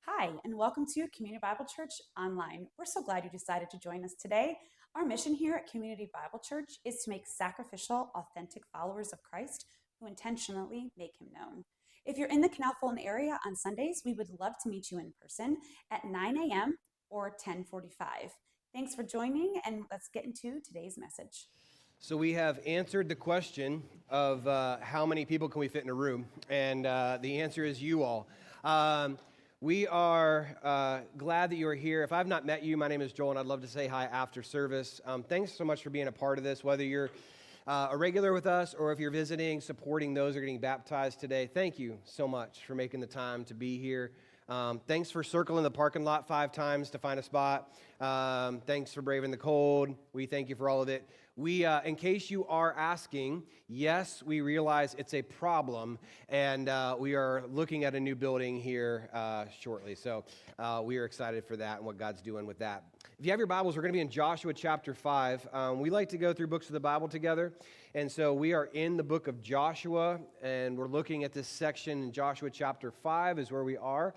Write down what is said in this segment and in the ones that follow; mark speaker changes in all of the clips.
Speaker 1: Hi, and welcome to Community Bible Church Online. We're so glad you decided to join us today. Our mission here at Community Bible Church is to make sacrificial, authentic followers of Christ who intentionally make him known. If you're in the Canal Fulton area on Sundays, we would love to meet you in person at 9 a.m. or 10:45. Thanks for joining, and let's get into today's message.
Speaker 2: So we have answered the question of how many people can we fit in a room, and the answer is you all. We are glad that you are here. If I've not met you, my name is Joel, and I'd love to say hi after service. Thanks so much for being a part of this, whether you're a regular with us or if you're visiting, supporting those who are getting baptized today. Thank you so much for making the time to be here. Thanks for circling the parking lot 5 times to find a spot. Thanks for braving the cold. We thank you for all of it. We, in case you are asking, yes, we realize it's a problem, and we are looking at a new building here shortly. So we are excited for that and what God's doing with that. If you have your Bibles, we're going to be in Joshua chapter 5. We like to go through books of the Bible together, and so we are in the book of Joshua, and we're looking at this section in Joshua chapter 5 is where we are.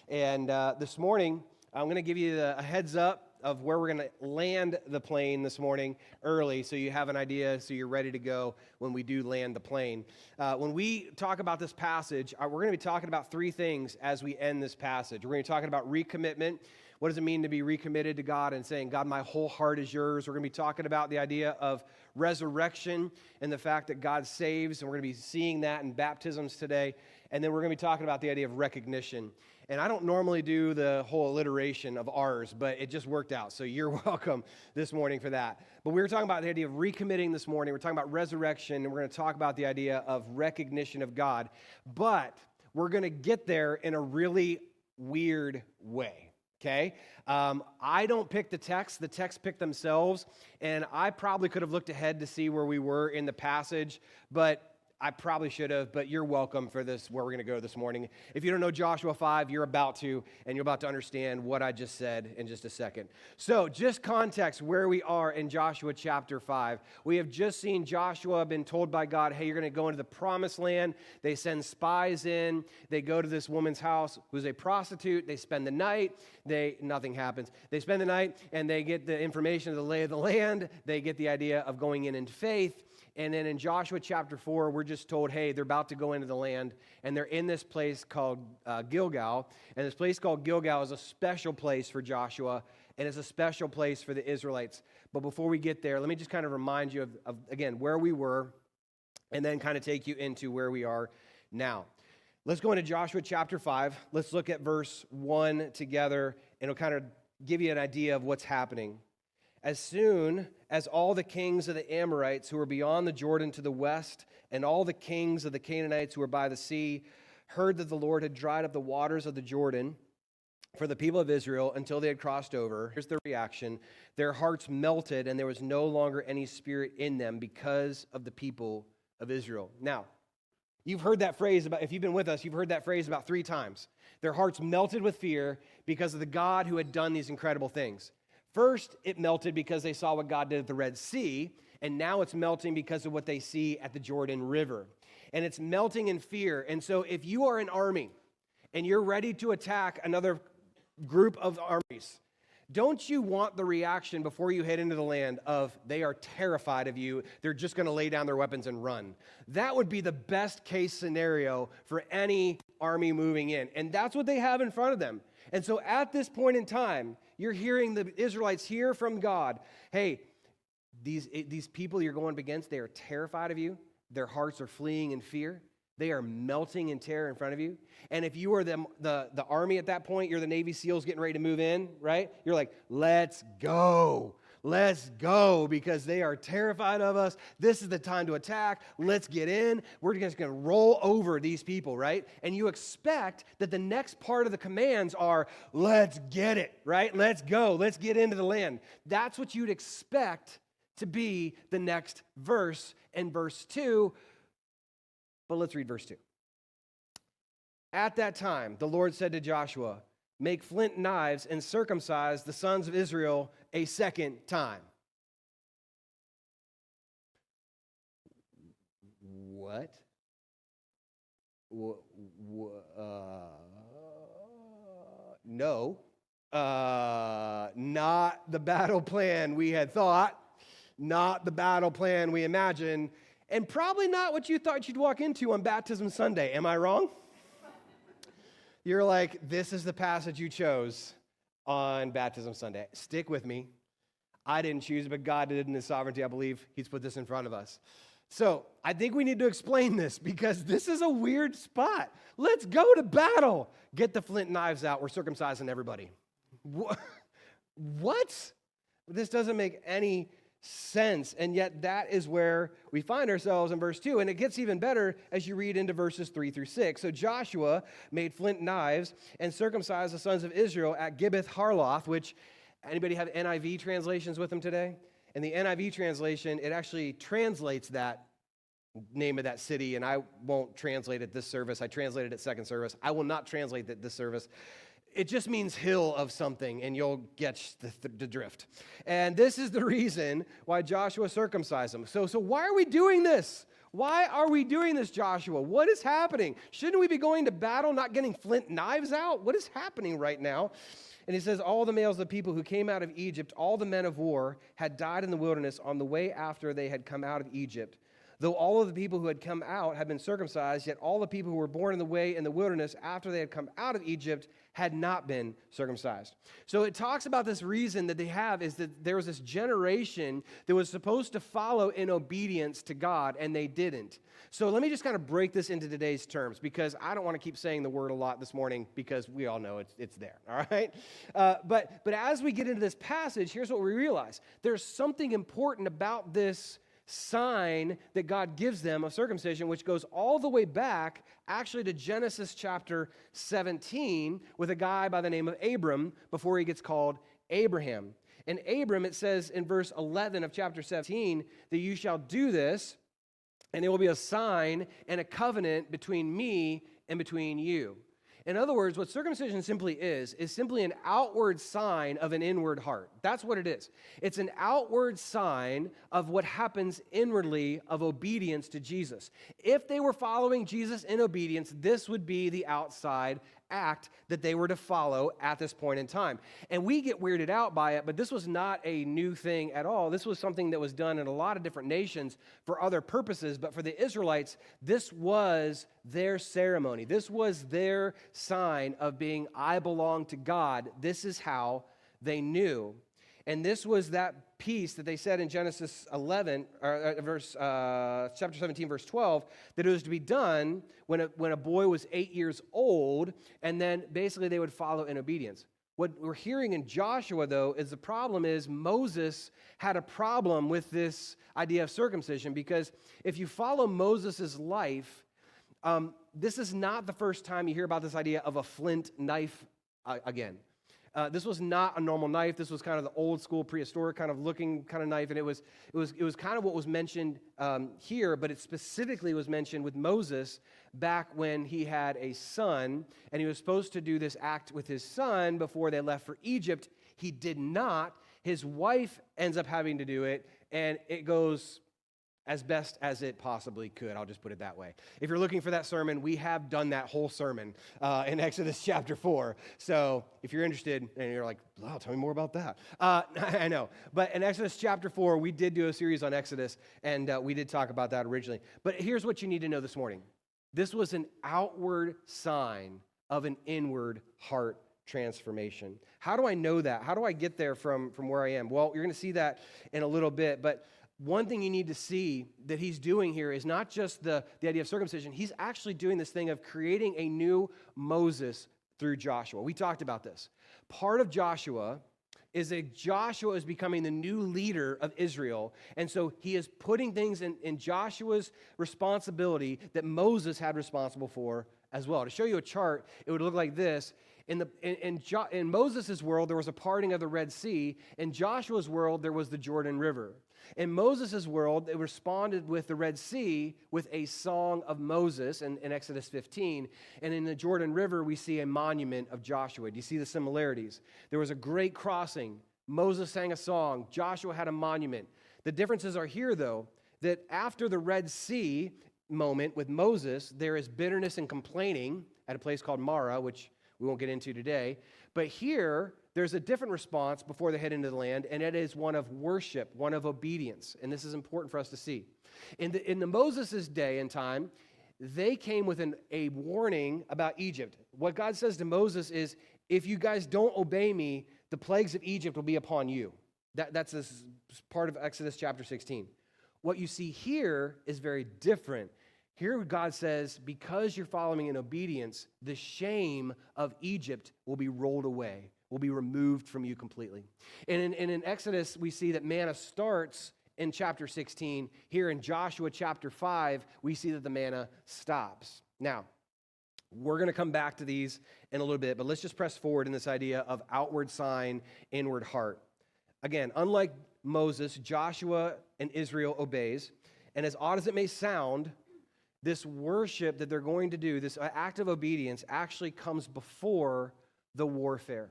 Speaker 2: And this morning, I'm going to give you a heads up of where we're going to land the plane this morning early so you have an idea, so you're ready to go when we do land the plane. When we talk about this passage, we're going to be talking about 3 things as we end this passage. We're going to be talking about recommitment. What does it mean to be recommitted to God and saying, God, my whole heart is yours? We're going to be talking about the idea of resurrection and the fact that God saves, and we're going to be seeing that in baptisms today. And then we're going to be talking about the idea of recognition. And I don't normally do the whole alliteration of ours, but it just worked out. So you're welcome this morning for that. But we were talking about the idea of recommitting this morning. We're talking about resurrection, and we're going to talk about the idea of recognition of God. But we're going to get there in a really weird way. Okay? I don't pick the texts pick themselves, and I probably could have looked ahead to see where we were in the passage, but I probably should have, but you're welcome for this, where we're going to go this morning. If you don't know Joshua 5, you're about to, and you're about to understand what I just said in just a second. So just context where we are in Joshua chapter 5. We have just seen Joshua been told by God, hey, you're going to go into the promised land. They send spies in. They go to this woman's house who's a prostitute. They spend the night. Nothing happens. They spend the night, and they get the information of the lay of the land. They get the idea of going in faith. And then in Joshua chapter 4, we're just told, hey, they're about to go into the land, and they're in this place called Gilgal. And this place called Gilgal is a special place for Joshua, and it's a special place for the Israelites. But before we get there, let me just kind of remind you of again, where we were, and then kind of take you into where we are now. Let's go into Joshua chapter 5. Let's look at verse 1 together, and it'll kind of give you an idea of what's happening. As soon as all the kings of the Amorites who were beyond the Jordan to the west, and all the kings of the Canaanites who were by the sea, heard that the Lord had dried up the waters of the Jordan for the people of Israel until they had crossed over, here's their reaction. Their hearts melted, and there was no longer any spirit in them because of the people of Israel. Now, you've heard that phrase if you've been with us, you've heard that phrase about 3 times. Their hearts melted with fear because of the God who had done these incredible things. First, it melted because they saw what God did at the Red Sea, and now it's melting because of what they see at the Jordan River. And it's melting in fear. And so if you are an army and you're ready to attack another group of armies, don't you want the reaction before you head into the land of they are terrified of you, they're just going to lay down their weapons and run? That would be the best case scenario for any army moving in. And that's what they have in front of them. And so at this point in time, you're hearing the Israelites hear from God, hey, these people you're going up against, they are terrified of you. Their hearts are fleeing in fear. They are melting in terror in front of you. And if you are the army at that point, you're the Navy SEALs getting ready to move in, right? You're like, let's go. Let's go, because they are terrified of us. This is the time to attack. Let's get in. We're just going to roll over these people, right? And you expect that the next part of the commands are, let's get it, right? Let's go. Let's get into the land. That's what you'd expect to be the next verse in verse 2. But let's read verse 2. At that time, the Lord said to Joshua, make flint knives and circumcise the sons of Israel a second time. What? no, not the battle plan we had thought, not the battle plan we imagined, and probably not what you thought you'd walk into on Baptism Sunday. Am I wrong? You're like, this is the passage you chose on Baptism Sunday. Stick with me. I didn't choose it, but God did in His sovereignty. I believe He's put this in front of us. So I think we need to explain this because this is a weird spot. Let's go to battle. Get the flint knives out. We're circumcising everybody. What? This doesn't make any sense. And yet that is where we find ourselves in verse 2. And it gets even better as you read into verses 3 through 6. So Joshua made flint knives and circumcised the sons of Israel at Gibbeth Harloth, which, anybody have NIV translations with them today? In the NIV translation, it actually translates that name of that city, and I won't translate it this service. I translated it second service. I will not translate it this service. It just means hill of something, and you'll get the drift. And this is the reason why Joshua circumcised them. So why are we doing this? Why are we doing this, Joshua? What is happening? Shouldn't we be going to battle, not getting flint knives out? What is happening right now? And he says, all the males of the people who came out of Egypt, all the men of war, had died in the wilderness on the way after they had come out of Egypt. Though all of the people who had come out had been circumcised, yet all the people who were born in the way in the wilderness after they had come out of Egypt had not been circumcised. So it talks about this reason that they have is that there was this generation that was supposed to follow in obedience to God, and they didn't. So let me just kind of break this into today's terms, because I don't want to keep saying the word a lot this morning, because we all know it's there, all right? But as we get into this passage, here's what we realize. There's something important about this sign that God gives them of circumcision, which goes all the way back actually to Genesis chapter 17 with a guy by the name of Abram before he gets called Abraham. And Abram, it says in verse 11 of chapter 17 that you shall do this, and it will be a sign and a covenant between me and between you. In other words, what circumcision simply is simply an outward sign of an inward heart. That's what it is. It's an outward sign of what happens inwardly of obedience to Jesus. If they were following Jesus in obedience, this would be the outside act that they were to follow at this point in time. And we get weirded out by it, but this was not a new thing at all. This was something that was done in a lot of different nations for other purposes, but for the Israelites, this was their ceremony. This was their sign of being, I belong to God. This is how they knew. And this was that piece that they said in Genesis 11, chapter 17, verse 12, that it was to be done when a boy was 8 years old, and then basically they would follow in obedience. What we're hearing in Joshua, though, is the problem is Moses had a problem with this idea of circumcision, because if you follow Moses' life, this is not the first time you hear about this idea of a flint knife again. This was not a normal knife. This was kind of the old school prehistoric kind of looking kind of knife, and it was kind of what was mentioned here, but it specifically was mentioned with Moses back when he had a son, and he was supposed to do this act with his son before they left for Egypt. He did not. His wife ends up having to do it, and it goes as best as it possibly could. I'll just put it that way. If you're looking for that sermon, we have done that whole sermon in Exodus chapter 4. So if you're interested and you're like, wow, tell me more about that. I know. But in Exodus chapter 4, we did do a series on Exodus, and we did talk about that originally. But here's what you need to know this morning. This was an outward sign of an inward heart transformation. How do I know that? How do I get there from where I am? Well, you're going to see that in a little bit, but one thing you need to see that he's doing here is not just the idea of circumcision. He's actually doing this thing of creating a new Moses through Joshua. We talked about this. Part of Joshua is that Joshua is becoming the new leader of Israel. And so he is putting things in Joshua's responsibility that Moses had responsible for as well. To show you a chart, it would look like this. In Moses' world, there was a parting of the Red Sea. In Joshua's world, there was the Jordan River. In Moses' world, it responded with the Red Sea with a song of Moses in Exodus 15. And in the Jordan River, we see a monument of Joshua. Do you see the similarities? There was a great crossing. Moses sang a song. Joshua had a monument. The differences are here, though, that after the Red Sea moment with Moses, there is bitterness and complaining at a place called Marah, which we won't get into today. But here, there's a different response before they head into the land, and it is one of worship, one of obedience. And this is important for us to see. In the Moses' day and time, they came with a warning about Egypt. What God says to Moses is, if you guys don't obey me, the plagues of Egypt will be upon you. That's this part of Exodus chapter 16. What you see here is very different. Here God says, because you're following in obedience, the shame of Egypt will be rolled away, will be removed from you completely. And in Exodus, we see that manna starts in chapter 16. Here in Joshua chapter 5, we see that the manna stops. Now, we're going to come back to these in a little bit, but let's just press forward in this idea of outward sign, inward heart. Again, unlike Moses, Joshua and Israel obeys. And as odd as it may sound, this worship that they're going to do, this act of obedience, actually comes before the warfare.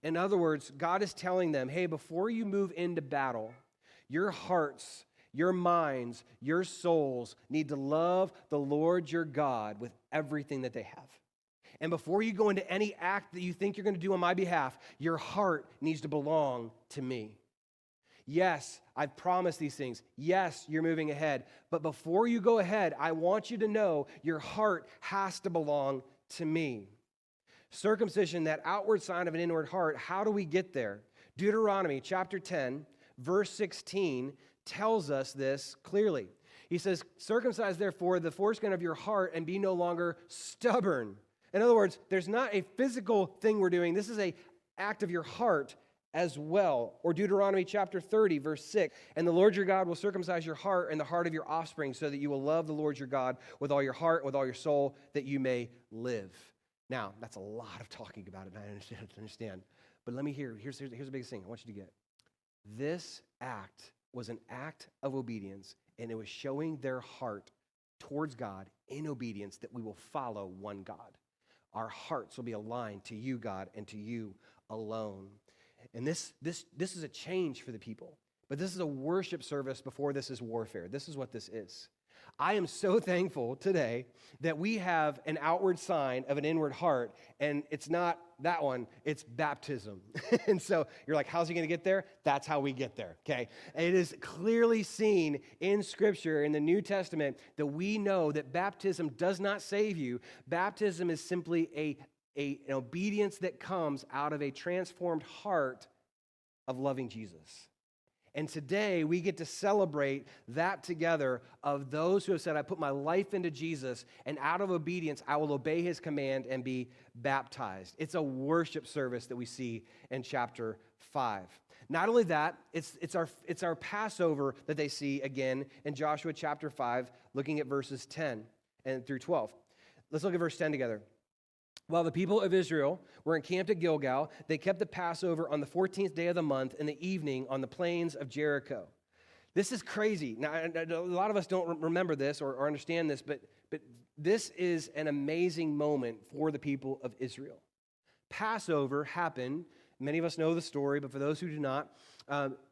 Speaker 2: In other words, God is telling them, hey, before you move into battle, your hearts, your minds, your souls need to love the Lord your God with everything that they have. And before you go into any act that you think you're going to do on my behalf, your heart needs to belong to me. Yes, I've promised these things. Yes, you're moving ahead. But before you go ahead, I want you to know your heart has to belong to me. Circumcision, that outward sign of an inward heart, how do we get there? Deuteronomy chapter 10, verse 16 tells us this clearly. He says, circumcise therefore the foreskin of your heart and be no longer stubborn. In other words, there's not a physical thing we're doing. This is an act of your heart as well. Or Deuteronomy chapter 30, verse 6. And the Lord your God will circumcise your heart and the heart of your offspring so that you will love the Lord your God with all your heart, with all your soul, that you may live. Now, that's a lot of talking about it, and I understand. But let me hear. Here's the biggest thing I want you to get. This act was an act of obedience, and it was showing their heart towards God in obedience that we will follow one God. Our hearts will be aligned to you, God, and to you alone. And this is a change for the people. But this is a worship service before this is warfare. This is what this is. I am so thankful today that we have an outward sign of an inward heart, and it's not that one, it's baptism. And so you're like, how's he going to get there? That's how we get there, okay? It is clearly seen in Scripture, in the New Testament, that we know that baptism does not save you. Baptism is simply an obedience that comes out of a transformed heart of loving Jesus. And today we get to celebrate that together of those who have said, I put my life into Jesus, and out of obedience, I will obey his command and be baptized. It's a worship service that we see in chapter 5. Not only that, it's our Passover that they see again in Joshua chapter 5, looking at verses 10 and through 12. Let's look at verse 10 together. While the people of Israel were encamped at Gilgal, they kept the Passover on the 14th day of the month in the evening on the plains of Jericho. This is crazy. Now, a lot of us don't remember this or understand this, but this is an amazing moment for the people of Israel. Passover happened. Many of us know the story, but for those who do not,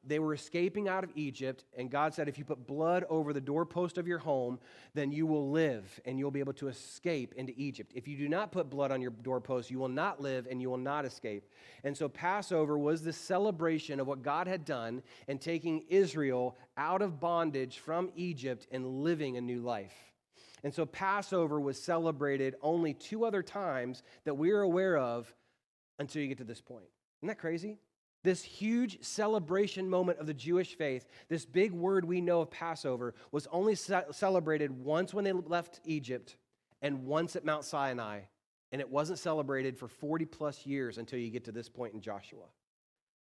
Speaker 2: they were escaping out of Egypt, and God said, if you put blood over the doorpost of your home, then you will live, and you'll be able to escape into Egypt. If you do not put blood on your doorpost, you will not live, and you will not escape. And so Passover was the celebration of what God had done in taking Israel out of bondage from Egypt and living a new life. And so Passover was celebrated only 2 other times that we're aware of until you get to this point. Isn't that crazy? This huge celebration moment of the Jewish faith, this big word we know of Passover, was only celebrated once when they left Egypt and once at Mount Sinai. And it wasn't celebrated for 40 plus years until you get to this point in Joshua.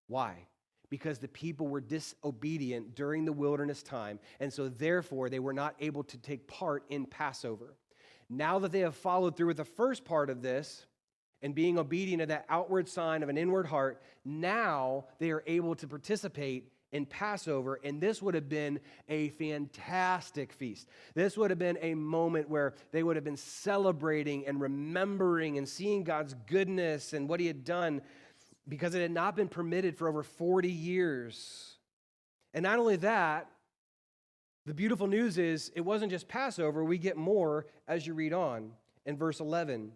Speaker 2: Why? Because the people were disobedient during the wilderness time, and so therefore they were not able to take part in Passover. Now that they have followed through with the first part of this, and being obedient to that outward sign of an inward heart, now they are able to participate in Passover, and this would have been a fantastic feast. This would have been a moment where they would have been celebrating and remembering and seeing God's goodness and what he had done, because it had not been permitted for over 40 years. And not only that, the beautiful news is it wasn't just Passover. We get more as you read on in verse 11.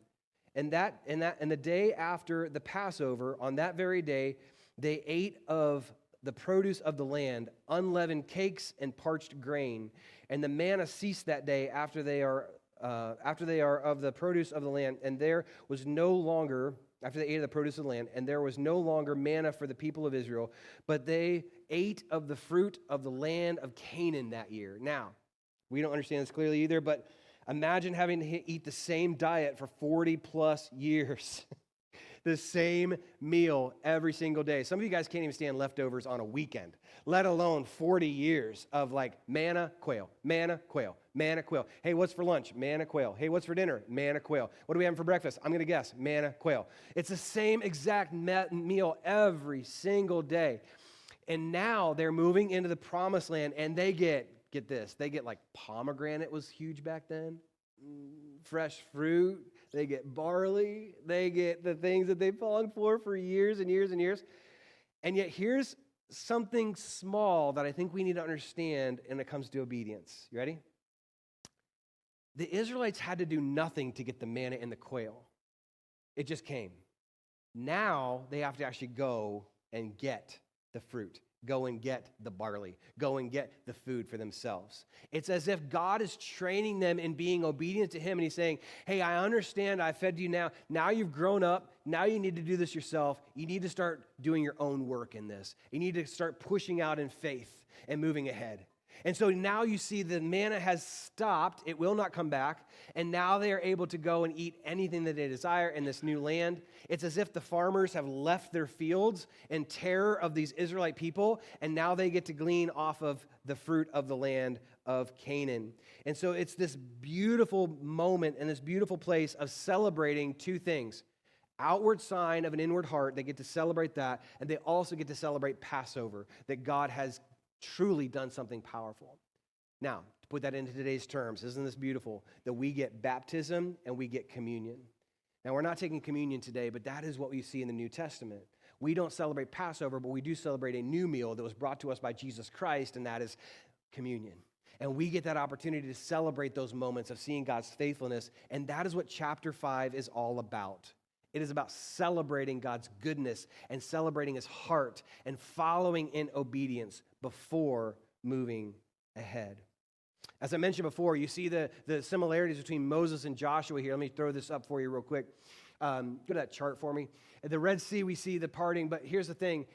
Speaker 2: And the day after the Passover, on that very day, they ate of the produce of the land, unleavened cakes and parched grain. And the manna ceased that day after they are of the produce of the land, and there was no longer, after they ate of the produce of the land, and there was no longer manna for the people of Israel, but they ate of the fruit of the land of Canaan that year. Now, we don't understand this clearly either, but imagine having to eat the same diet for 40 plus years. The same meal every single day. Some of you guys can't even stand leftovers on a weekend, let alone 40 years of like manna, quail, manna, quail, manna, quail. Hey, what's for lunch? Manna, quail. Hey, what's for dinner? Manna, quail. What are we having for breakfast? I'm going to guess, manna, quail. It's the same exact meal every single day. And now they're moving into the promised land, and they get this, they get like pomegranate was huge back then, fresh fruit. They get barley. They get the things that they've longed for years and years and years. And yet here's something small that I think we need to understand when it comes to obedience. You ready? The Israelites had to do nothing to get the manna and the quail. It just came. Now they have to actually go and get the fruit. Go and get the barley. Go and get the food for themselves. It's as if God is training them in being obedient to Him, and He's saying, hey, I understand I fed you now. Now you've grown up. Now you need to do this yourself. You need to start doing your own work in this. You need to start pushing out in faith and moving ahead. And so now you see the manna has stopped. It will not come back. And now they are able to go and eat anything that they desire in this new land. It's as if the farmers have left their fields in terror of these Israelite people, and now they get to glean off of the fruit of the land of Canaan. And so it's this beautiful moment and this beautiful place of celebrating two things. Outward sign of an inward heart. They get to celebrate that, and they also get to celebrate Passover, that God has truly done something powerful. Now, to put that into today's terms, isn't this beautiful that we get baptism and we get communion? Now, we're not taking communion today, but that is what we see in the New Testament. We don't celebrate Passover, but we do celebrate a new meal that was brought to us by Jesus Christ, and that is communion. And we get that opportunity to celebrate those moments of seeing God's faithfulness, and that is what chapter 5 is all about. It is about celebrating God's goodness and celebrating His heart and following in obedience before moving ahead. As I mentioned before, you see the similarities between Moses and Joshua here. Let me throw this up for you real quick. Go to that chart for me. At the Red Sea, we see the parting, but here's the thing.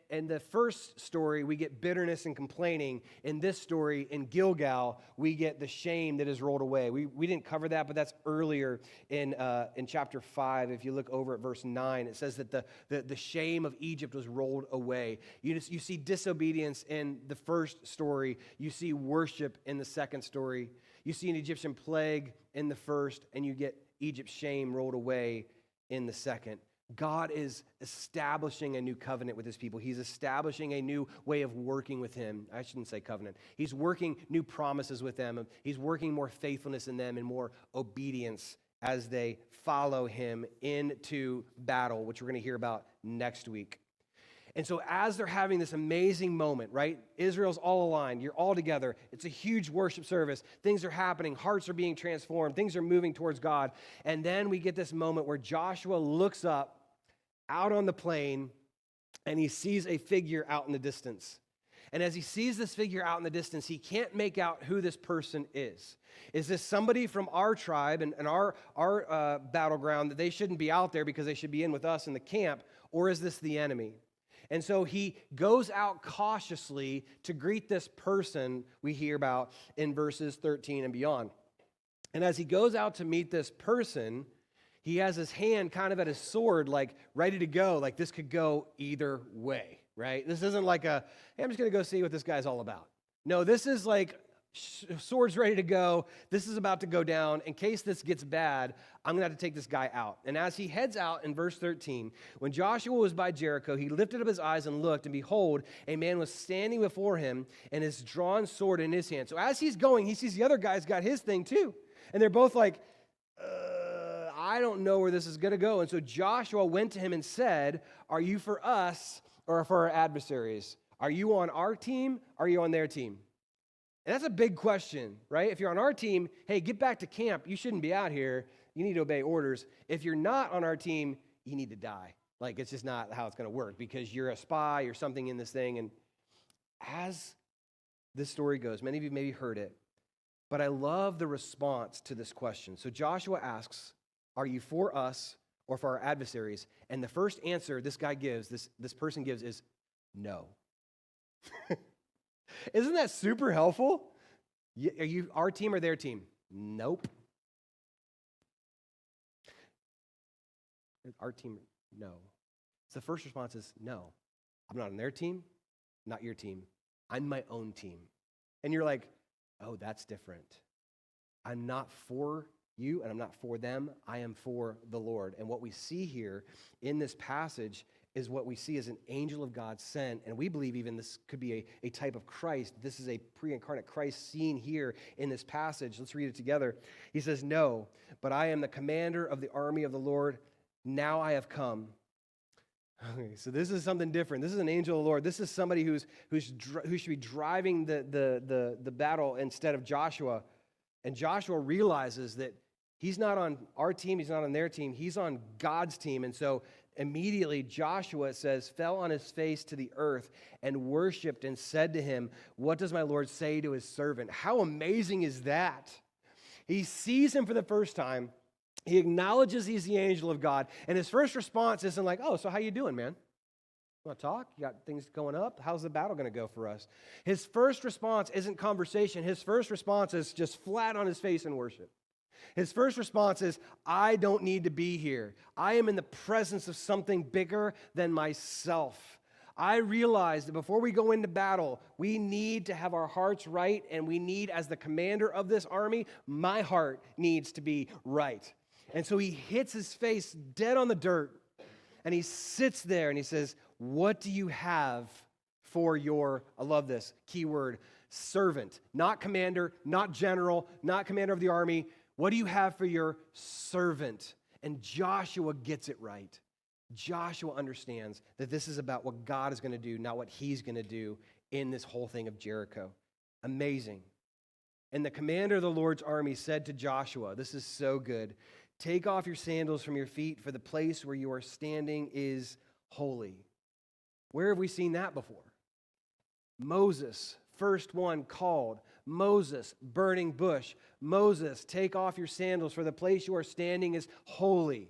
Speaker 2: In the first story, we get bitterness and complaining. In this story, in Gilgal, we get the shame that is rolled away. We didn't cover that, but that's earlier in chapter 5. If you look over at verse 9, it says that the shame of Egypt was rolled away. You see disobedience in the first story. You see worship in the second story. You see an Egyptian plague in the first, and you get Egypt's shame rolled away in the second. God is establishing a new covenant with His people. He's establishing a new way of working with Him. I shouldn't say covenant. He's working new promises with them. He's working more faithfulness in them and more obedience as they follow Him into battle, which we're going to hear about next week. And so as they're having this amazing moment, right? Israel's all aligned. You're all together. It's a huge worship service. Things are happening. Hearts are being transformed. Things are moving towards God. And then we get this moment where Joshua looks up out on the plain, and he sees a figure out in the distance. And as he sees this figure out in the distance, he can't make out who this person is. Is this somebody from our tribe and our battleground that they shouldn't be out there because they should be in with us in the camp, or is this the enemy? And so he goes out cautiously to greet this person we hear about in verses 13 and beyond. And as he goes out to meet this person, he has his hand kind of at his sword, like ready to go, like this could go either way, right? This isn't like hey, I'm just going to go see what this guy's all about. No, this is like sword's ready to go. This is about to go down. In case this gets bad, I'm going to have to take this guy out. And as he heads out in verse 13, when Joshua was by Jericho, he lifted up his eyes and looked, and behold, a man was standing before him and his drawn sword in his hand. So as he's going, he sees the other guy's got his thing too. And they're both like, I don't know where this is going to go. And so Joshua went to him and said, are you for us or for our adversaries? Are you on our team? Or are you on their team? And that's a big question, right? If you're on our team, hey, get back to camp. You shouldn't be out here. you need to obey orders. If you're not on our team, you need to die. Like, it's just not how it's going to work because you're a spy or something in this thing. And as this story goes, many of you maybe heard it, but I love the response to this question. So Joshua asks, are you for us or for our adversaries? And the first answer this guy gives, this person gives, is no. Isn't that super helpful? Are you our team or their team? Nope. Our team, no. So the first response is no. I'm not on their team, not your team. I'm my own team. And you're like, oh, that's different. I'm not for you and I'm not for them. I am for the Lord. And what we see here in this passage is what we see as an angel of God sent. And we believe even this could be a type of Christ. This is a pre-incarnate Christ seen here in this passage. Let's read it together. He says, no, but I am the commander of the army of the Lord. Now I have come. Okay, so this is something different. This is an angel of the Lord. This is somebody who should be driving the battle instead of Joshua. And Joshua realizes that he's not on our team, he's not on their team, he's on God's team. And so immediately Joshua, it says, fell on his face to the earth and worshiped and said to him, what does my Lord say to his servant? How amazing is that? He sees him for the first time. He acknowledges he's the angel of God. And his first response isn't like, oh, so how you doing, man? You want to talk? You got things going up? How's the battle going to go for us? His first response isn't conversation. His first response is just flat on his face in worship. His first response is, I don't need to be here. I am in the presence of something bigger than myself. I realize that before we go into battle, we need to have our hearts right, and we need, as the commander of this army, my heart needs to be right. And so he hits his face dead on the dirt, and he sits there and he says, what do you have for your, I love this key word, servant? Not commander, not general, not commander of the army. What do you have for your servant? And Joshua gets it right. Joshua understands that this is about what God is going to do, not what he's going to do in this whole thing of Jericho. Amazing. And the commander of the Lord's army said to Joshua, this is so good, take off your sandals from your feet, for the place where you are standing is holy. Where have we seen that before? Moses, first one called. Moses, burning bush. Moses, take off your sandals, for the place you are standing is holy.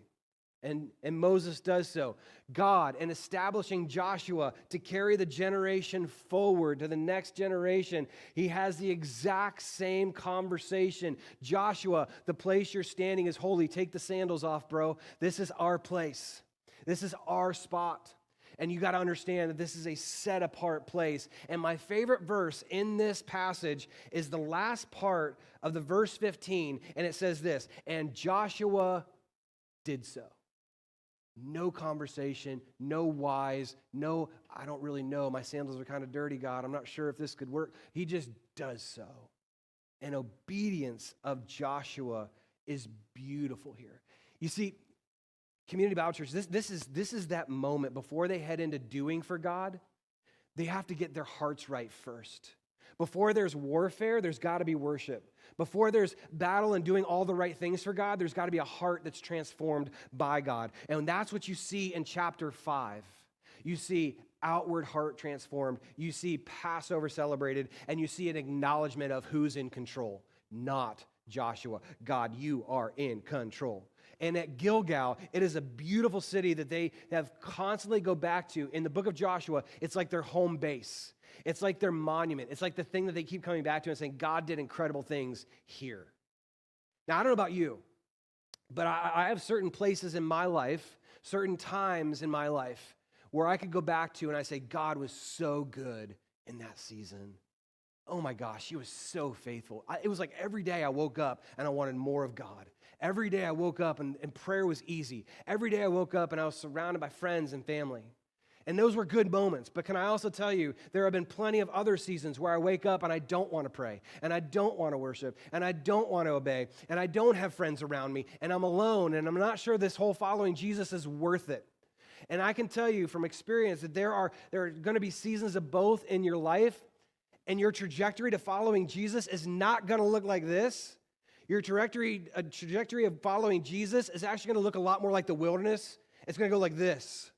Speaker 2: And Moses does so. God, in establishing Joshua to carry the generation forward to the next generation, he has the exact same conversation. Joshua, the place you're standing is holy. Take the sandals off, bro. This is our place. This is our spot. And you got to understand that this is a set-apart place. And my favorite verse in this passage is the last part of the verse 15, and it says this, and Joshua did so. No conversation, no whys, no, I don't really know. My sandals are kind of dirty, God. I'm not sure if this could work. He just does so. And obedience of Joshua is beautiful here. You see, Community Bible Church, this is that moment before they head into doing for God, they have to get their hearts right first. Before there's warfare, there's got to be worship. Before there's battle and doing all the right things for God, there's got to be a heart that's transformed by God. And that's what you see in chapter 5. You see outward heart transformed. You see Passover celebrated, and you see an acknowledgement of who's in control, not Joshua. God, you are in control. And at Gilgal, it is a beautiful city that they have constantly go back to. In the book of Joshua, it's like their home base. It's like their monument. It's like the thing that they keep coming back to and saying, God did incredible things here. Now, I don't know about you, but I have certain places in my life, certain times in my life, where I could go back to and I say, God was so good in that season. Oh my gosh, he was so faithful. It was like every day I woke up and I wanted more of God. Every day I woke up and prayer was easy. Every day I woke up and I was surrounded by friends and family. And those were good moments. But can I also tell you, there have been plenty of other seasons where I wake up and I don't want to pray, and I don't want to worship, and I don't want to obey, and I don't have friends around me, and I'm alone, and I'm not sure this whole following Jesus is worth it. And I can tell you from experience that there are going to be seasons of both in your life, and your trajectory to following Jesus is not going to look like this. Your trajectory of following Jesus is actually going to look a lot more like the wilderness. It's going to go like this.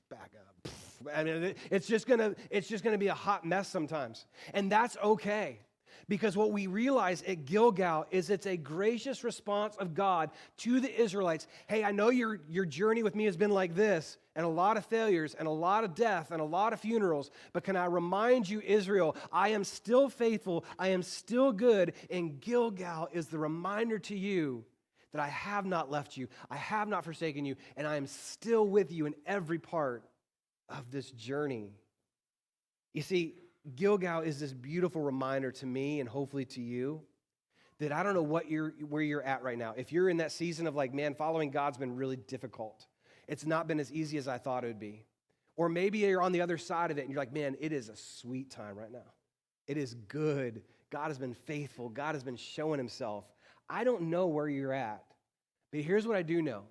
Speaker 2: Back up. I mean, it's just going to be a hot mess sometimes. And that's okay. Because what we realize at Gilgal is it's a gracious response of God to the Israelites. Hey, I know your journey with me has been like this, and a lot of failures, and a lot of death, and a lot of funerals, but can I remind you, Israel, I am still faithful, I am still good, and Gilgal is the reminder to you that I have not left you, I have not forsaken you, and I am still with you in every part of this journey. You see, Gilgal is this beautiful reminder to me and hopefully to you that I don't know where you're at right now. If you're in that season of like, man, following God's been really difficult. It's not been as easy as I thought it would be. Or maybe you're on the other side of it and you're like, man, it is a sweet time right now. It is good. God has been faithful. God has been showing himself. I don't know where you're at, but here's what I do know.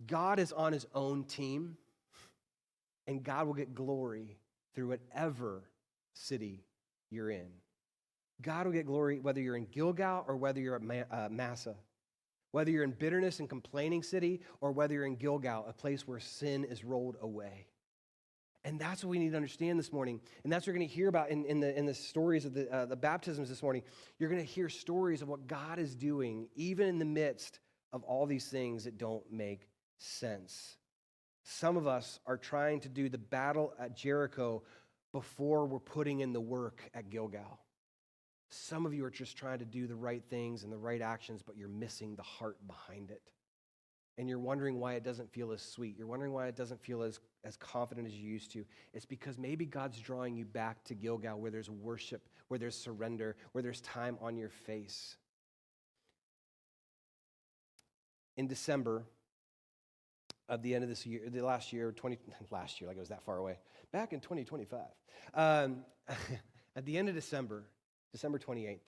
Speaker 2: God is on his own team, and God will get glory through whatever city you're in. God will get glory whether you're in Gilgal or whether you're at Massa. Whether you're in bitterness and complaining city or whether you're in Gilgal, a place where sin is rolled away. And that's what we need to understand this morning. And that's what we're going to hear about in the stories of the baptisms this morning. You're going to hear stories of what God is doing, even in the midst of all these things that don't make sense. Some of us are trying to do the battle at Jericho before we're putting in the work at Gilgal. Some of you are just trying to do the right things and the right actions, but you're missing the heart behind it. And you're wondering why it doesn't feel as sweet. You're wondering why it doesn't feel as confident as you used to. It's because maybe God's drawing you back to Gilgal where there's worship, where there's surrender, where there's time on your face. In December of the end of this year, the last year, like it was that far away, back in 2025, at the end of December 28th,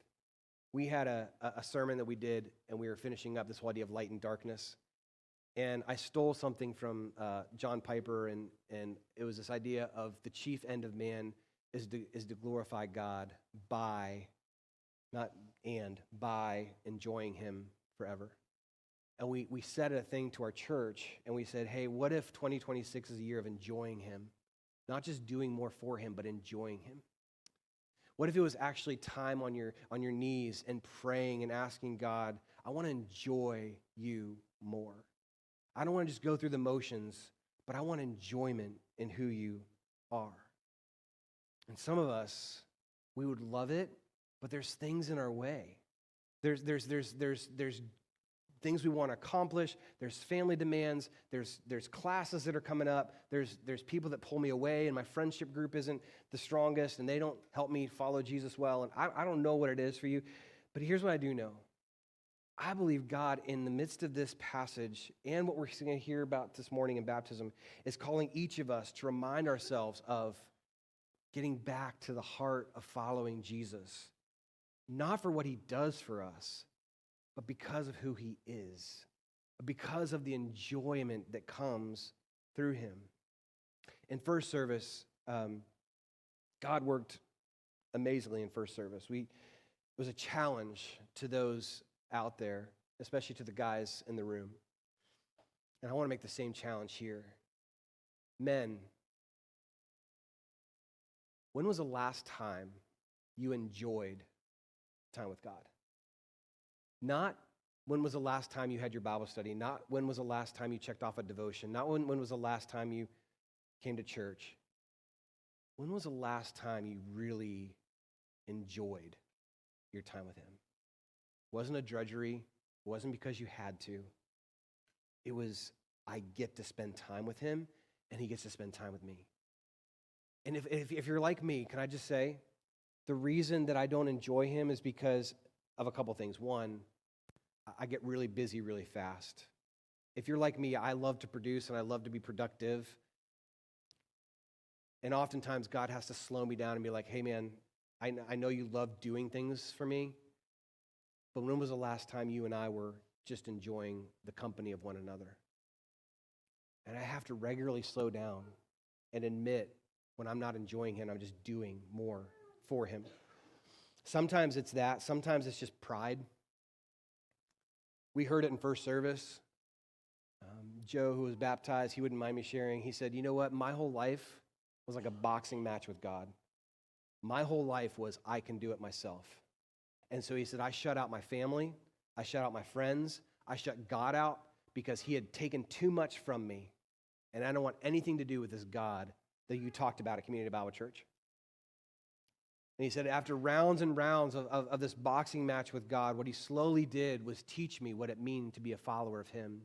Speaker 2: we had a sermon that we did, and we were finishing up this whole idea of light and darkness. And I stole something from John Piper, and it was this idea of the chief end of man is to glorify God by enjoying him forever. And we said a thing to our church, and we said, hey, what if 2026 is a year of enjoying him? Not just doing more for him, but enjoying him. What if it was actually time on your knees and praying and asking God, I want to enjoy you more. I don't want to just go through the motions, but I want enjoyment in who you are. And some of us, we would love it, but there's things in our way. There's things we want to accomplish. There's family demands. There's classes that are coming up. There's people that pull me away, and my friendship group isn't the strongest, and they don't help me follow Jesus well. And I don't know what it is for you, but here's what I do know. I believe God, in the midst of this passage and what we're going to hear about this morning in baptism, is calling each of us to remind ourselves of getting back to the heart of following Jesus, not for what he does for us, but because of who he is, because of the enjoyment that comes through him. In first service, God worked amazingly in first service. It was a challenge to those out there, especially to the guys in the room. And I want to make the same challenge here. Men, when was the last time you enjoyed time with God? Not when was the last time you had your Bible study, not when was the last time you checked off a devotion, not when was the last time you came to church. When was the last time you really enjoyed your time with him? It wasn't a drudgery. It wasn't because you had to. It was, I get to spend time with him, and he gets to spend time with me. And if you're like me, can I just say, the reason that I don't enjoy him is because of a couple things. One, I get really busy really fast. If you're like me, I love to produce and I love to be productive. And oftentimes God has to slow me down and be like, hey man, I know you love doing things for me, but when was the last time you and I were just enjoying the company of one another? And I have to regularly slow down and admit when I'm not enjoying him, I'm just doing more for him. Sometimes it's that. Sometimes it's just pride. We heard it in first service. Joe, who was baptized, he wouldn't mind me sharing. He said, you know what? My whole life was like a boxing match with God. My whole life was, I can do it myself. And so he said, I shut out my family. I shut out my friends. I shut God out because he had taken too much from me. And I don't want anything to do with this God that you talked about at Community Bible Church. And he said, after rounds and rounds of this boxing match with God, what he slowly did was teach me what it means to be a follower of him.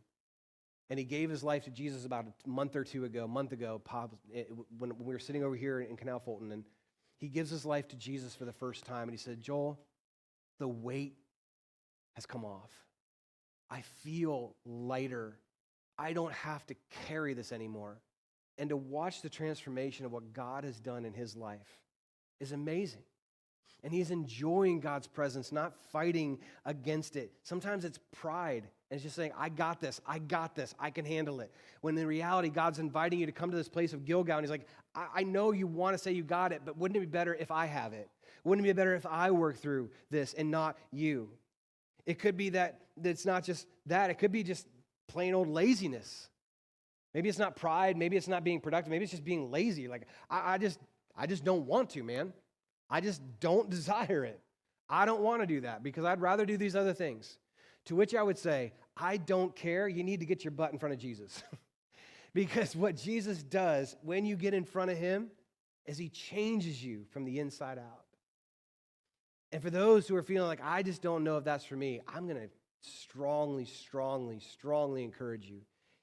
Speaker 2: And he gave his life to Jesus about a month ago, when we were sitting over here in Canal Fulton, and he gives his life to Jesus for the first time. And he said, Joel, the weight has come off. I feel lighter. I don't have to carry this anymore. And to watch the transformation of what God has done in his life is amazing. And he's enjoying God's presence, not fighting against it. Sometimes it's pride, and it's just saying, I got this, I can handle it. When in reality, God's inviting you to come to this place of Gilgal, and he's like, I know you want to say you got it, but wouldn't it be better if I have it? Wouldn't it be better if I work through this and not you? It could be that it's not just that. It could be just plain old laziness. Maybe it's not pride. Maybe it's not being productive. Maybe it's just being lazy. Like, I just don't want to, man. I just don't desire it. I don't want to do that because I'd rather do these other things. To which I would say, I don't care. You need to get your butt in front of Jesus. Because what Jesus does when you get in front of him is he changes you from the inside out. And for those who are feeling like, I just don't know if that's for me, I'm going to strongly encourage you.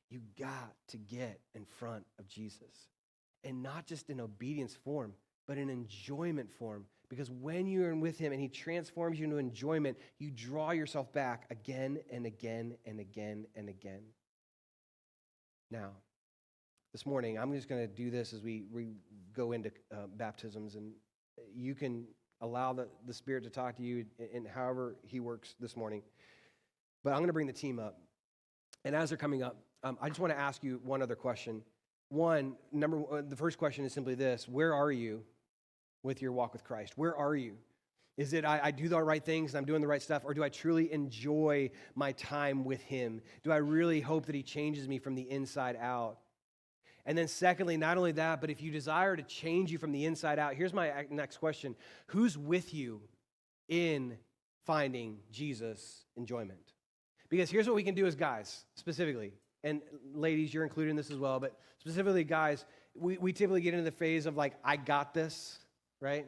Speaker 2: You got to get in front of Jesus. And not just in obedience form, but in enjoyment form. Because when you're with him and he transforms you into enjoyment, you draw yourself back again and again and again and again. Now, this morning, I'm just going to do this as we go into baptisms, and you can allow the Spirit to talk to you in however he works this morning. But I'm going to bring the team up. And as they're coming up, I just want to ask you one other question. The first question is simply this: where are you with your walk with Christ? Where are you? Is it I do the right things and I'm doing the right stuff, or do I truly enjoy my time with him? Do I really hope that he changes me from the inside out? And then secondly, not only that, but if you desire to change you from the inside out, here's my next question. Who's with you in finding Jesus' enjoyment? Because here's what we can do as guys, specifically. And ladies, you're included in this as well, but specifically guys, we typically get into the phase of like, I got this, right?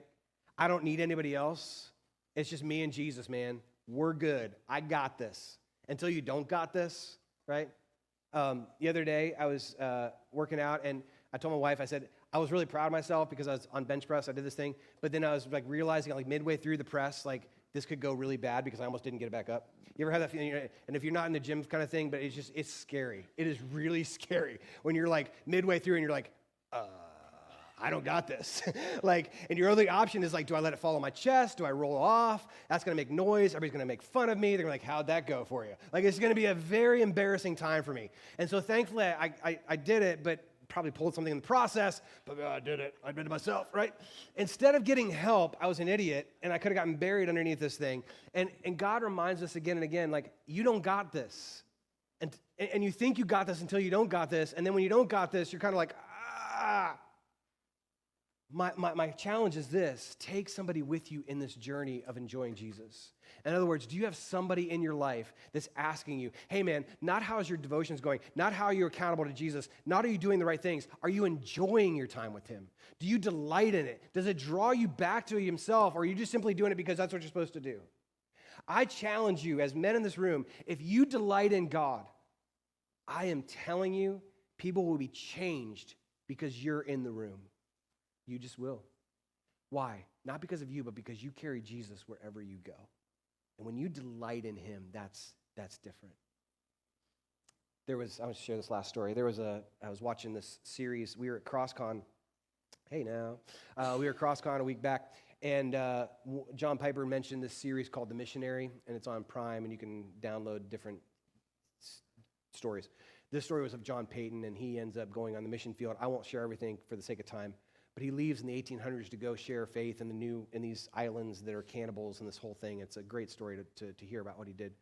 Speaker 2: I don't need anybody else. It's just me and Jesus, man. We're good. I got this. Until you don't got this, right? The other day, I was working out, and I told my wife, I said, I was really proud of myself because I was on bench press. I did this thing, but then I was like realizing like midway through the press, like this could go really bad because I almost didn't get it back up. You ever have that feeling? And if you're not in the gym kind of thing, but it's scary. It is really scary when you're like midway through and you're like, I don't got this. And your only option is like, do I let it fall on my chest? Do I roll off? That's going to make noise. Everybody's going to make fun of me. They're like, how'd that go for you? Like, it's going to be a very embarrassing time for me. And so thankfully, I did it, but probably pulled something in the process, but I did it. I did it myself, right? Instead of getting help, I was an idiot, and I could have gotten buried underneath this thing. And God reminds us again and again, like, you don't got this. And you think you got this until you don't got this, and then when you don't got this, you're kind of like, My challenge is this: take somebody with you in this journey of enjoying Jesus. In other words, do you have somebody in your life that's asking you, hey man, not how is your devotions going, not how you're accountable to Jesus, not are you doing the right things, are you enjoying your time with him? Do you delight in it? Does it draw you back to himself, or are you just simply doing it because that's what you're supposed to do? I challenge you as men in this room, if you delight in God, I am telling you, people will be changed because you're in the room. You just will. Why? Not because of you, but because you carry Jesus wherever you go. And when you delight in him, that's different. I want to share this last story. I was watching this series. We were at CrossCon. Hey now. We were at CrossCon a week back, and John Piper mentioned this series called The Missionary, and it's on Prime, and you can download different stories. This story was of John Payton, and he ends up going on the mission field. I won't share everything for the sake of time. But he leaves in the 1800s to go share faith in these islands that are cannibals and this whole thing. It's a great story to hear about what he did.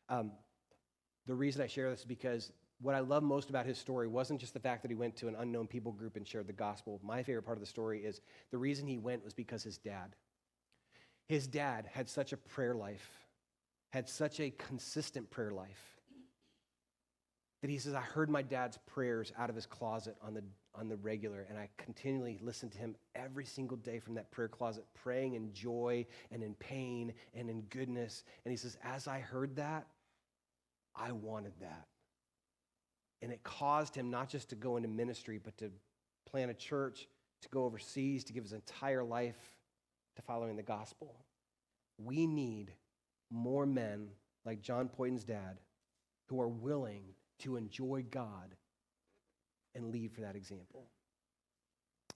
Speaker 2: The reason I share this is because what I love most about his story wasn't just the fact that he went to an unknown people group and shared the gospel. My favorite part of the story is the reason he went was because his dad had such a prayer life, had such a consistent prayer life, that he says, I heard my dad's prayers out of his closet on the regular, and I continually listened to him every single day from that prayer closet, praying in joy and in pain and in goodness. And he says, as I heard that, I wanted that. And it caused him not just to go into ministry, but to plant a church, to go overseas, to give his entire life to following the gospel. We need more men like John Poyton's dad who are willing to enjoy God and lead for that example.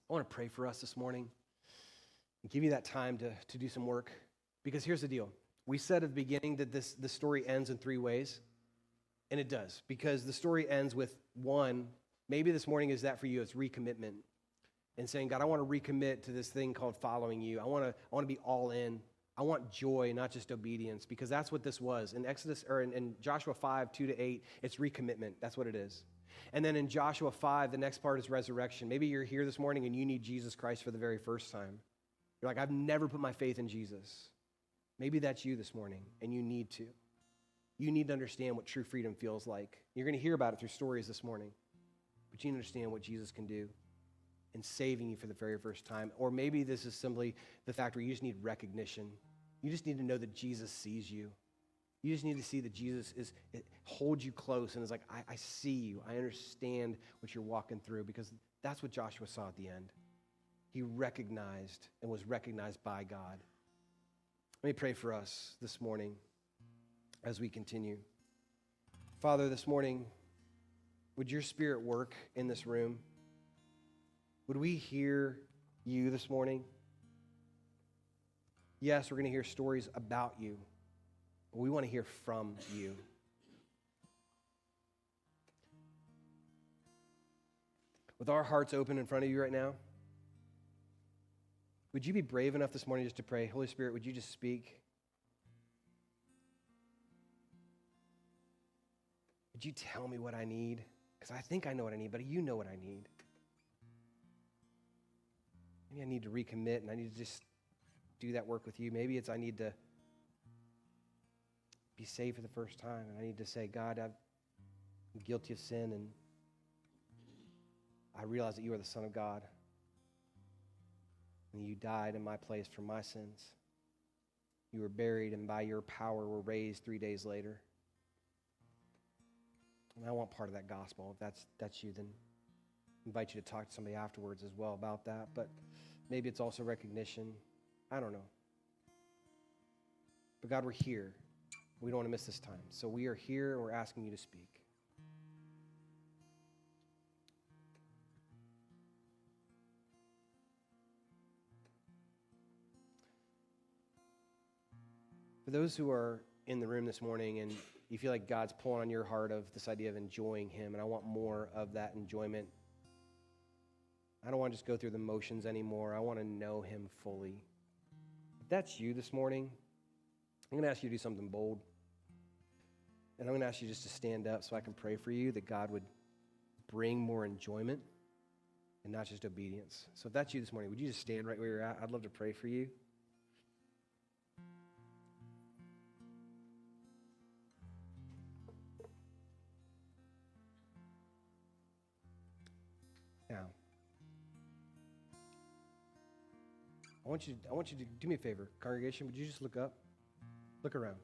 Speaker 2: I want to pray for us this morning and give you that time to do some work, because here's the deal. We said at the beginning that this story ends in 3 ways, and it does, because the story ends with one. Maybe this morning is that for you. It's recommitment and saying, God, I want to recommit to this thing called following you. I want to be all in. I want joy, not just obedience, because that's what this was. In Exodus, or in Joshua 5, 2-8, it's recommitment. That's what it is. And then in Joshua 5, the next part is resurrection. Maybe you're here this morning and you need Jesus Christ for the very first time. You're like, I've never put my faith in Jesus. Maybe that's you this morning, and you need to. You need to understand what true freedom feels like. You're going to hear about it through stories this morning, but you need to understand what Jesus can do in saving you for the very first time. Or maybe this is simply the fact where you just need recognition. You just need to know that Jesus sees you. You just need to see that Jesus holds you close and is like, I see you. I understand what you're walking through, because that's what Joshua saw at the end. He recognized and was recognized by God. Let me pray for us this morning as we continue. Father, this morning, would your Spirit work in this room? Would we hear you this morning? Yes, we're going to hear stories about you, but we want to hear from you. With our hearts open in front of you right now, would you be brave enough this morning just to pray, Holy Spirit, would you just speak? Would you tell me what I need? Because I think I know what I need, but you know what I need. Maybe I need to recommit, and I need to just do that work with you. Maybe it's I need to be saved for the first time, and I need to say, God, I'm guilty of sin, and I realize that you are the Son of God, and you died in my place for my sins. You were buried, and by your power were raised 3 days later. And I want part of that gospel. If that's you, then I invite you to talk to somebody afterwards as well about that. But maybe it's also recognition. I don't know. But God, we're here. We don't want to miss this time. So we are here, and we're asking you to speak. For those who are in the room this morning and you feel like God's pulling on your heart of this idea of enjoying him, and I want more of that enjoyment. I don't want to just go through the motions anymore. I want to know him fully. If that's you this morning, I'm going to ask you to do something bold. And I'm going to ask you just to stand up so I can pray for you that God would bring more enjoyment and not just obedience. So if that's you this morning, would you just stand right where you're at? I'd love to pray for you. Now, I want you to do me a favor, congregation. Would you just look up? Look around.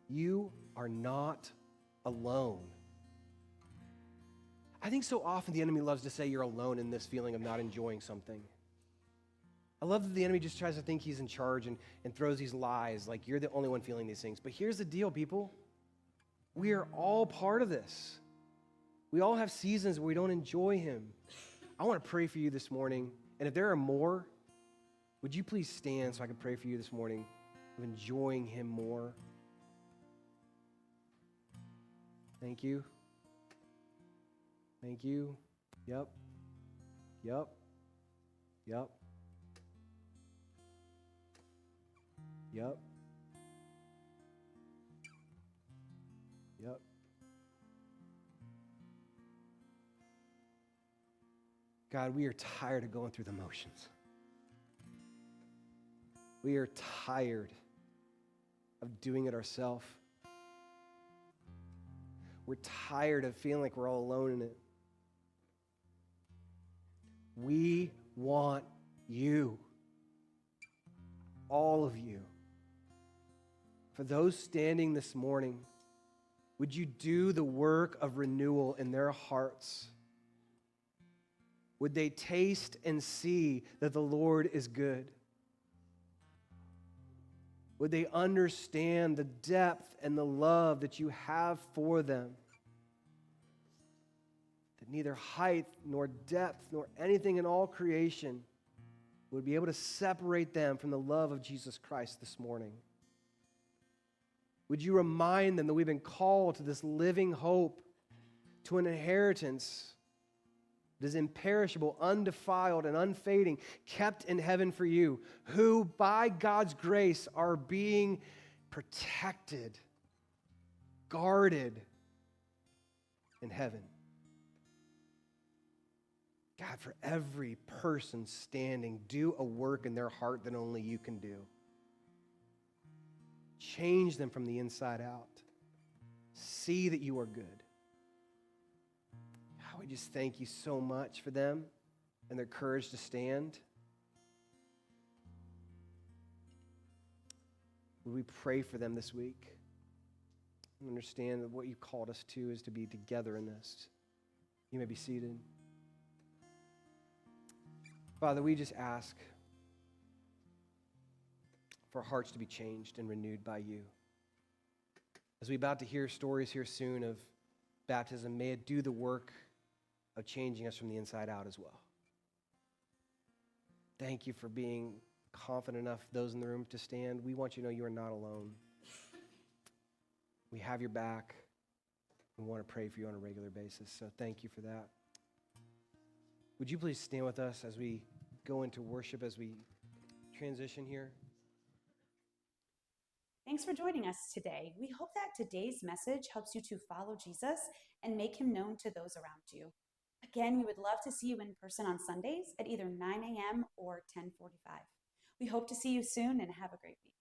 Speaker 2: You are not alone. I think so often the enemy loves to say you're alone in this feeling of not enjoying something. I love that the enemy just tries to think he's in charge and throws these lies like you're the only one feeling these things. But here's the deal, people. We are all part of this. We all have seasons where we don't enjoy him. I want to pray for you this morning. And if there are more, would you please stand so I can pray for you this morning of enjoying him more? Thank you. Thank you. Yep. Yep. Yep. Yep. God, we are tired of going through the motions. We are tired of doing it ourselves. We're tired of feeling like we're all alone in it. We want you. All of you. For those standing this morning, would you do the work of renewal in their hearts? Would they taste and see that the Lord is good? Would they understand the depth and the love that you have for them? That neither height nor depth nor anything in all creation would be able to separate them from the love of Jesus Christ this morning. Would you remind them that we've been called to this living hope, to an inheritance that is imperishable, undefiled, and unfading, kept in heaven for you, who by God's grace are being protected, guarded in heaven. God, for every person standing, do a work in their heart that only you can do. Change them from the inside out. See that you are good. God, we just thank you so much for them and their courage to stand. Would we pray for them this week and understand that what you called us to is to be together in this. You may be seated. Father, we just ask for hearts to be changed and renewed by you. As we're about to hear stories here soon of baptism, may it do the work of changing us from the inside out as well. Thank you for being confident enough, those in the room, to stand. We want you to know you are not alone. We have your back. We want to pray for you on a regular basis, so thank you for that. Would you please stand with us as we go into worship, as we transition here?
Speaker 1: Thanks for joining us today. We hope that today's message helps you to follow Jesus and make him known to those around you. Again, we would love to see you in person on Sundays at either 9 a.m. or 10:45. We hope to see you soon and have a great week.